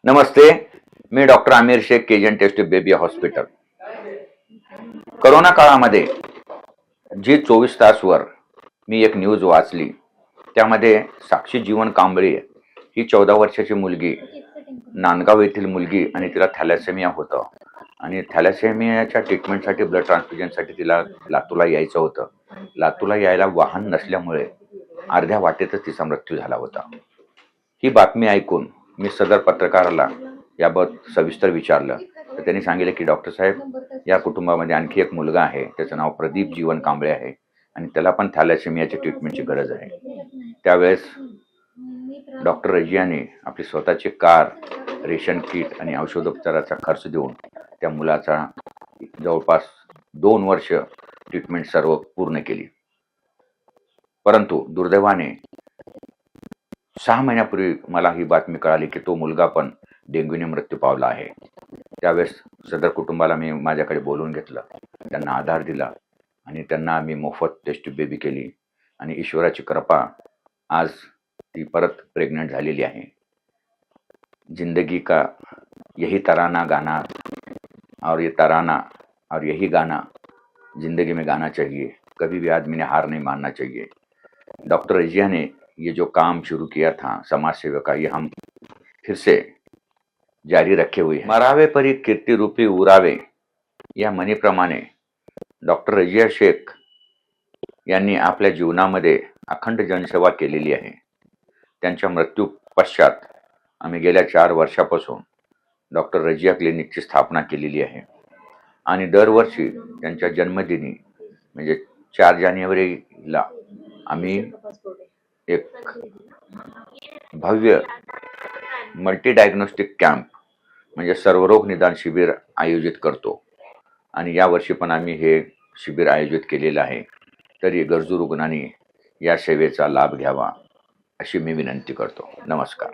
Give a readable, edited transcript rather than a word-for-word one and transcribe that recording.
नमस्ते, मी doctor Aamir Shaikh, केजन taste baby hospital. Corona काळामध्ये जी 24 तासवर मी एक news वाचली, त्यामध्ये साक्षी जीवन कांबळे ही 14 वर्षाची मुलगी, नांदगाव येथील मुलगी, आणि तिला थॅलेसेमिया होतं आणि थॅलेसेमियाच्या ट्रीटमेंटसाठी, ब्लड ट्रान्सफ्युजनसाठी तिला लातूरला यायचं होतं. लातूरला यायला वाहन नसल्यामुळे अर्ध्या वाटेतच तिचा मृत्यू झाला होता. ही बातमी ऐकून मी सदर पत्रकाराला याबाबत सविस्तर विचारलं, तर त्यांनी सांगितलं की डॉक्टर साहेब, या कुटुंबामध्ये आणखी एक मुलगा आहे, त्याचं नाव प्रदीप जीवन कांबळे आहे आणि त्याला पण थॅलेसेमियाची ट्रीटमेंटची गरज आहे. त्यावेळेस डॉक्टर रजियाने आपली स्वतःची कार, रेशन किट आणि औषधोपचाराचा खर्च देऊन त्या मुलाचा जवळपास 2 वर्ष ट्रीटमेंट सर्व पूर्ण केली. परंतु दुर्दैवाने 6 महिन्यापूर्वी मला ही बातमी कळाली की तो मुलगा पण डेंग्यूने मृत्यू पावला आहे. त्यावेळेस सदर कुटुंबाला मी माझ्याकडे बोलवून घेतलं, त्यांना आधार दिला आणि त्यांना आम्ही मोफत टेस्ट बेबी केली आणि ईश्वराची कृपा, आज ती परत प्रेग्नंट झालेली आहे. जिंदगी का यही तराना गाना, और ये तराना और यही गाना जिंदगी में गाना चाहिए. कभी भी आदमी ने हार नहीं मानना चाहिए. डॉक्टर रजिया ने ये जो काम शुरू किया था समाज सेवा का, ये हम फिर से जारी रखे हुए हैं. मरावे परी कीर्ती रूपी उरावे या म्हणीप्रमाणे डॉक्टर रजिया शेख यांनी आपल्या जीवनामध्ये अखंड जनसेवा केलेली आहे. त्यांच्या मृत्यू पश्चात आम्ही गेल्या 4 वर्षापासून डॉक्टर रजिया क्लिनिकची स्थापना केलेली आहे आणि दरवर्षी त्यांच्या जन्मदिनी म्हणजे 4 जानेवारीला आम्ही एक भव्य मल्टी डायग्नोस्टिक कॅम्प म्हणजे सर्वरोग निदान शिबिर आयोजित करतो आणि यावर्षी पण आम्ही हे शिबिर आयोजित केलेलं आहे. तरी गरजू रुग्णांनी या सेवेचा लाभ घ्यावा अशी मी विनंती करतो. नमस्कार.